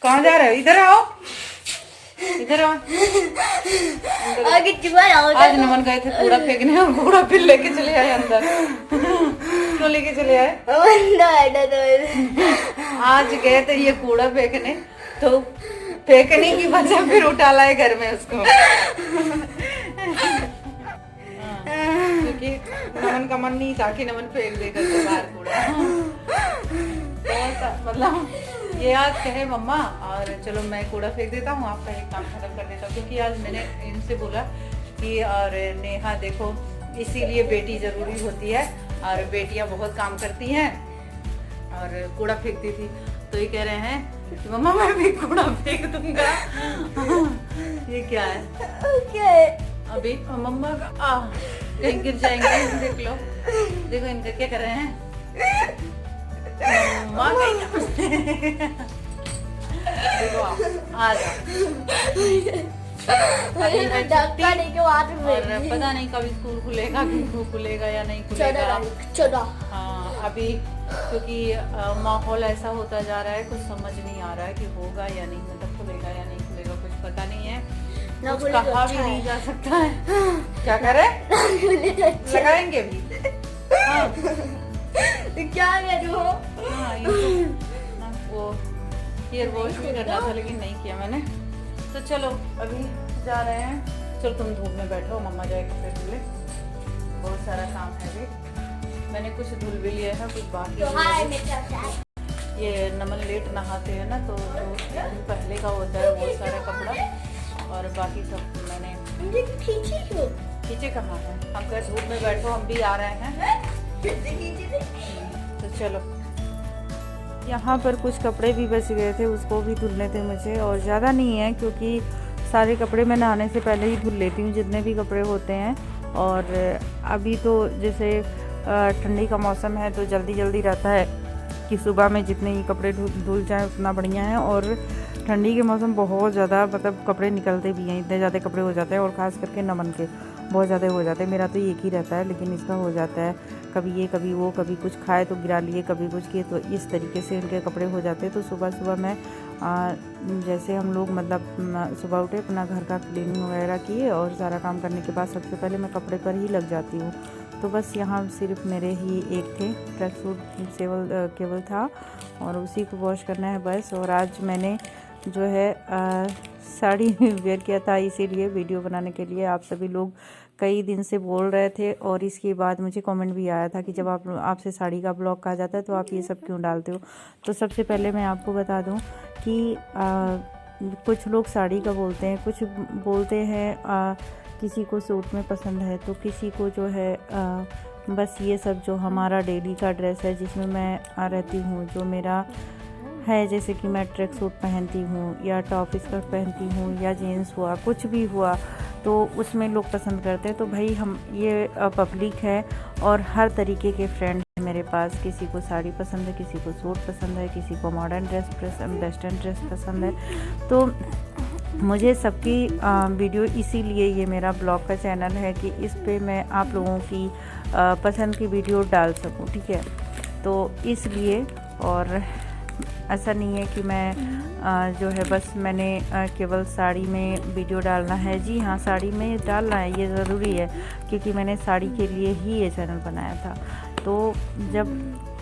कहाँ जा रहे हो? इधर आओ, इधर आओ। आज नमन गए थे कूड़ा फेंकने और कूड़ा फिर लेके चले आए अंदर। क्यों लेके चले आए? आज गए थे ये कूड़ा फेंकने, तो फेंकने की वजह फिर उठा लाए घर में उसको। क्योंकि नमन का मन नहीं था कि नमन फेंक देगा तो बाहर कूड़ा। मतलब ये आज कहे मम्मा और चलो मैं कूड़ा फेंक देता हूँ, आपका एक काम खत्म कर देता हूँ। क्योंकि आज मैंने इनसे बोला कि और नेहा देखो, इसीलिए बेटी जरूरी होती है और बेटियां बहुत काम करती हैं और कूड़ा फेंकती थी। तो ये कह रहे हैं कि मम्मा मैं भी कूड़ा फेंक दूंगा। ये क्या है? क्या है? अभी मम्मा का कहीं गिर जाएंगे, देख लो, देखो इनका क्या कर रहे हैं। मम्मा देखो आ जाओ। और पता नहीं कब स्कूल खुलेगा, खुलेगा या नहीं खुलेगा। 14 हाँ अभी क्योंकि माहौल ऐसा होता जा रहा है, कुछ समझ नहीं आ रहा है कि होगा या नहीं, मतलब खुलेगा या नहीं खुलेगा, कुछ पता नहीं है, कुछ कहा भी नहीं जा सकता है। क्या करें? लगाएंगे भी। हाँ क्या करूं? हाँ वो हेयर वॉश भी करना था लेकिन नहीं किया मैंने। तो चलो अभी जा रहे हैं। चलो तुम धूप में बैठो, मम्मा जाए कपड़े धुले, बहुत सारा काम है भी। मैंने कुछ धुल भी लिया है, कुछ बाकी है। ये नमन लेट नहाते हैं ना, तो जो पहले का होता है वो सारा कपड़ा और बाकी सब मैंने खींचे कहाँ है। हम कह धूप में बैठो, हम भी आ रहे हैं। तो चलो यहाँ पर कुछ कपड़े भी बच गए थे, उसको भी धुलने थे मुझे, और ज़्यादा नहीं है क्योंकि सारे कपड़े मैं नहाने से पहले ही धुल लेती हूँ जितने भी कपड़े होते हैं। और अभी तो जैसे ठंडी का मौसम है तो जल्दी जल्दी रहता है कि सुबह में जितने ही कपड़े धुल जाएँ उतना बढ़िया है। और ठंडी के मौसम बहुत ज़्यादा मतलब कपड़े निकलते भी हैं, इतने ज़्यादा कपड़े हो जाते हैं, और ख़ास करके नमन के बहुत ज़्यादा हो जाते हैं। मेरा तो एक ही रहता है लेकिन इसका हो जाता है, कभी ये कभी वो, कभी कुछ खाए तो गिरा लिए, कभी कुछ किए, तो इस तरीके से इनके कपड़े हो जाते हैं। तो सुबह सुबह मैं जैसे हम लोग मतलब सुबह उठे, अपना घर का क्लीनिंग वगैरह किए और सारा काम करने के बाद सबसे पहले मैं कपड़े पर ही लग जाती हूँ। तो बस यहाँ सिर्फ मेरे ही एक थे ट्रैक सूट केवल था और उसी को वॉश करना है बस। और आज मैंने जो है साड़ी वेयर किया था, इसीलिए वीडियो बनाने के लिए। आप सभी लोग कई दिन से बोल रहे थे और इसके बाद मुझे कमेंट भी आया था कि जब आपसे साड़ी का ब्लॉग कहा जाता है तो आप ये सब क्यों डालते हो। तो सबसे पहले मैं आपको बता दूं कि कुछ लोग साड़ी का बोलते हैं, कुछ बोलते हैं किसी को सूट में पसंद है, तो किसी को जो है बस ये सब जो हमारा डेली का ड्रेस है जिसमें मैं रहती हूँ, जो मेरा है, जैसे कि मैं ट्रैक सूट पहनती हूँ या टॉप स्कर्ट पहनती हूँ या जीन्स हुआ, कुछ भी हुआ, तो उसमें लोग पसंद करते हैं। तो भाई हम ये पब्लिक है और हर तरीके के फ्रेंड हैं मेरे पास। किसी को साड़ी पसंद है, किसी को सूट पसंद है, किसी को मॉडर्न ड्रेस वेस्टर्न ड्रेस पसंद है। तो मुझे सबकी वीडियो, इसीलिए ये मेरा ब्लॉग का चैनल है कि इस पे मैं आप लोगों की पसंद की वीडियो डाल सकूं, ठीक है। तो इसलिए, और ऐसा नहीं है कि मैं जो है बस मैंने केवल साड़ी में वीडियो डालना है। जी हाँ, साड़ी में डालना है, ये ज़रूरी है क्योंकि मैंने साड़ी के लिए ही ये चैनल बनाया था। तो जब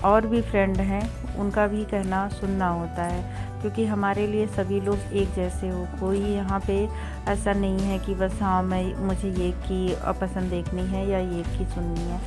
और भी फ्रेंड हैं उनका भी कहना सुनना होता है, क्योंकि हमारे लिए सभी लोग एक जैसे हो। कोई यहाँ पे ऐसा नहीं है कि बस हाँ मुझे ये की पसंद देखनी है या ये की सुननी है।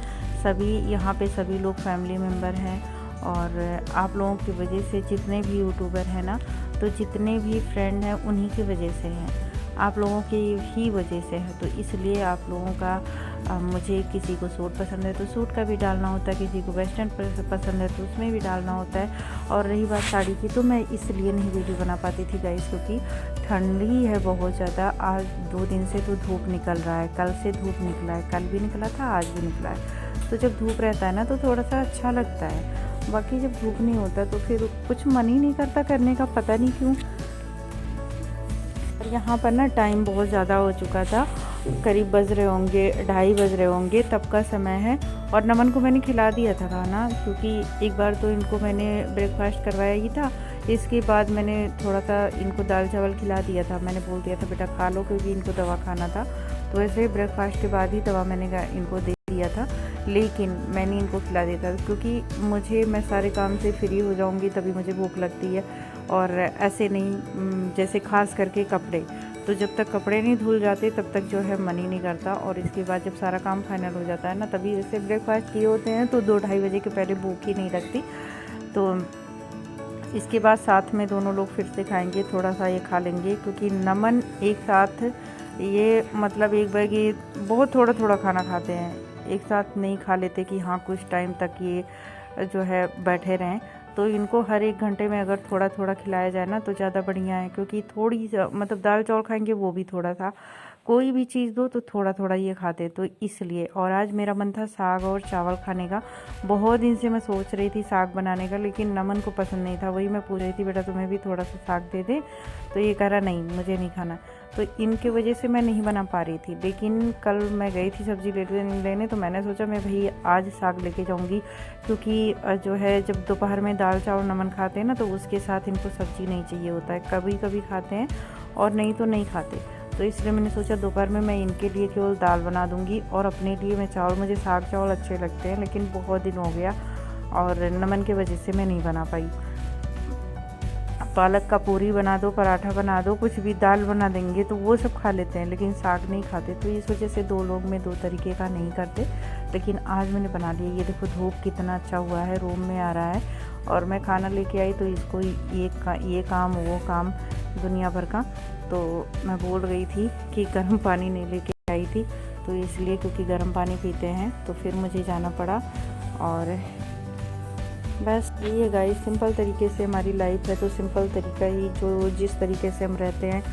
सभी यहाँ पे सभी लोग फैमिली मेम्बर हैं और आप लोगों की वजह से जितने भी यूट्यूबर हैं ना, तो जितने भी फ्रेंड हैं उन्हीं की वजह से हैं, आप लोगों की ही वजह से है। तो इसलिए आप लोगों का मुझे किसी को सूट पसंद है तो सूट का भी डालना होता है, किसी को वेस्टर्न पसंद है तो उसमें भी डालना होता है। और रही बात साड़ी की, तो मैं इसलिए नहीं वीडियो बना पाती थी गाइस, क्योंकि ठंडी है बहुत ज़्यादा। आज 2 दिन से तो धूप निकल रहा है, कल से धूप निकला है, कल भी निकला था, आज भी निकला है। तो जब धूप रहता है ना तो थोड़ा सा अच्छा लगता है, बाकी जब धूप नहीं होता तो फिर कुछ मन ही नहीं करता करने का, पता नहीं क्यों। और यहाँ पर ना टाइम बहुत ज़्यादा हो चुका था, करीब बज रहे होंगे 2:30 बज रहे होंगे, तब का समय है। और नमन को मैंने खिला दिया था खाना, क्योंकि एक बार तो इनको मैंने ब्रेकफास्ट करवाया ही था, इसके बाद मैंने थोड़ा सा इनको दाल चावल खिला दिया था, मैंने बोल दिया था बेटा खा लो क्योंकि इनको दवा खाना था। तो वैसे ब्रेकफास्ट के बाद ही दवा मैंने इनको दे दिया था, लेकिन मैंने इनको खिला दिया था क्योंकि मैं सारे काम से फ्री हो जाऊंगी तभी मुझे भूख लगती है, और ऐसे नहीं जैसे खास करके कपड़े, तो जब तक कपड़े नहीं धुल जाते तब तक जो है मन ही नहीं करता। और इसके बाद जब सारा काम फाइनल हो जाता है ना, तभी जैसे ब्रेकफास्ट किए होते हैं तो 2-2:30 बजे के पहले भूख ही नहीं लगती। तो इसके बाद साथ में दोनों लोग फिर से खाएंगे, थोड़ा सा ये खा लेंगे क्योंकि नमन एक साथ ये मतलब एक बैग ये बहुत थोड़ा थोड़ा खाना खाते हैं, एक साथ नहीं खा लेते कि हाँ कुछ टाइम तक ये जो है बैठे रहें। तो इनको हर 1 घंटे में अगर थोड़ा थोड़ा खिलाया जाए ना तो ज़्यादा बढ़िया है, क्योंकि थोड़ी मतलब दाल चावल खाएंगे वो भी थोड़ा सा, कोई भी चीज़ दो तो थोड़ा थोड़ा ये खाते, तो इसलिए। और आज मेरा मन था साग और चावल खाने का, बहुत दिन से मैं सोच रही थी साग बनाने का, लेकिन नमन को पसंद नहीं था। वही मैं पूछ रही थी बेटा तुम्हें भी थोड़ा सा साग दे दे, तो ये कह रहा नहीं मुझे नहीं खाना। तो इनके वजह से मैं नहीं बना पा रही थी। लेकिन कल मैं गई थी सब्ज़ी लेने, तो मैंने सोचा मैं भाई आज साग लेके जाऊंगी, क्योंकि जो है जब दोपहर में दाल चावल नमन खाते हैं ना तो उसके साथ इनको सब्ज़ी नहीं चाहिए होता है, कभी कभी खाते हैं और नहीं तो नहीं खाते। तो इसलिए मैंने सोचा दोपहर में मैं इनके लिए केवल दाल बना दूंगी और अपने लिए मैं चावल, मुझे साग चावल अच्छे लगते हैं लेकिन बहुत दिन हो गया और नमन के वजह से मैं नहीं बना पाई। पालक का पूरी बना दो, पराठा बना दो, कुछ भी दाल बना देंगे तो वो सब खा लेते हैं, लेकिन साग नहीं खाते। तो इस वजह से 2 लोग में 2 तरीके का नहीं करते। लेकिन आज मैंने बना लिया। ये देखो धूप कितना अच्छा हुआ है, रूम में आ रहा है, और मैं खाना लेके आई तो इसको ये काम वो काम दुनिया भर का। तो मैं बोल रही थी कि गर्म पानी नहीं लेके आई थी, तो इसलिए क्योंकि गर्म पानी पीते हैं तो फिर मुझे जाना पड़ा। और बस ये है गाइस, सिंपल तरीके से हमारी लाइफ है, तो सिंपल तरीका ही जो जिस तरीके से हम रहते हैं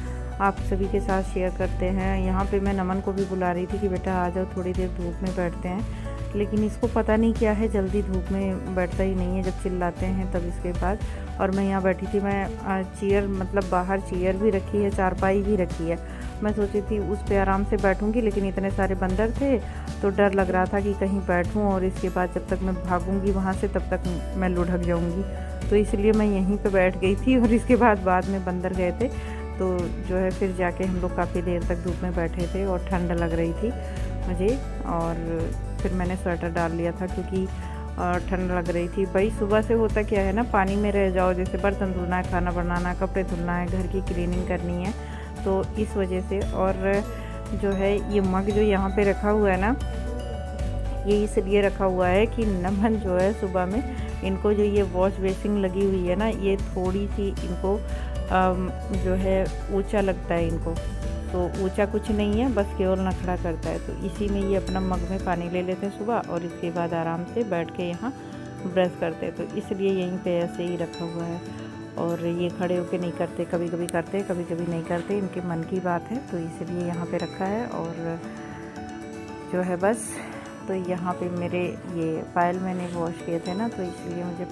आप सभी के साथ शेयर करते हैं। यहाँ पे मैं नमन को भी बुला रही थी कि बेटा आ जाओ थोड़ी देर धूप में बैठते हैं, लेकिन इसको पता नहीं क्या है, जल्दी धूप में बैठता ही नहीं है। जब चिल्लाते हैं तब इसके बाद। और मैं यहाँ बैठी थी, मैं चेयर मतलब बाहर चेयर भी रखी है, चारपाई भी रखी है, मैं सोची थी उस पर आराम से बैठूंगी, लेकिन इतने सारे बंदर थे तो डर लग रहा था कि कहीं बैठूं और इसके बाद जब तक मैं भागूंगी वहाँ से तब तक मैं लुढ़क जाऊंगी। तो इसलिए मैं यहीं पे बैठ गई थी। और इसके बाद में बंदर गए थे, तो जो है फिर जाके हम लोग काफ़ी देर तक धूप में बैठे थे और ठंड लग रही थी मुझे। और फिर मैंने स्वेटर डाल लिया था क्योंकि ठंड लग रही थी। भाई सुबह से होता क्या है ना, पानी में रह जाओ, जैसे बर्तन धुलना है, खाना बनाना, कपड़े धुलना है, घर की क्लीनिंग करनी है, तो इस वजह से। और जो है ये मग जो यहाँ पे रखा हुआ है ना, ये इसलिए रखा हुआ है कि नमन जो है सुबह में इनको जो ये वॉश बेसिन लगी हुई है ना, ये थोड़ी सी इनको जो है ऊंचा लगता है इनको, तो ऊंचा कुछ नहीं है, बस केवल नखड़ा करता है। तो इसी में ये अपना मग में पानी ले लेते हैं सुबह और इसके बाद आराम से बैठ के यहाँ ब्रश करते हैं। तो इसलिए यहीं पे ऐसे ही रखा हुआ है। और ये खड़े होके नहीं करते, कभी कभी करते कभी कभी नहीं करते, इनके मन की बात है, तो इसलिए यहाँ पे रखा है। और जो है बस, तो यहाँ पे मेरे ये पायल मैंने वॉश किए थे ना, तो इसलिए मुझे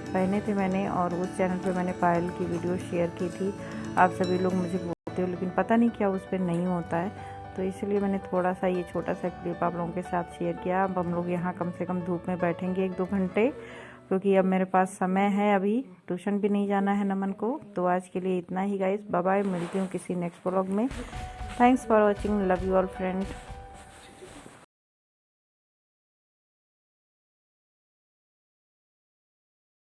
पहने थे मैंने। और उस चैनल पे मैंने पायल की वीडियो शेयर की थी। आप सभी लोग मुझे बोलते हो लेकिन पता नहीं क्या उस पर नहीं होता है, तो इसलिए मैंने थोड़ा सा ये छोटा सा क्लिप आप लोगों के साथ शेयर किया। अब हम लोग यहाँ कम से कम धूप में बैठेंगे 1-2 घंटे, क्योंकि अब मेरे पास समय है, अभी ट्यूशन भी नहीं जाना है नमन को। तो आज के लिए इतना ही गाइस, बाय बाय, मिलती हूँ किसी नेक्स्ट व्लॉग में। Thanks for watching, love you all friend.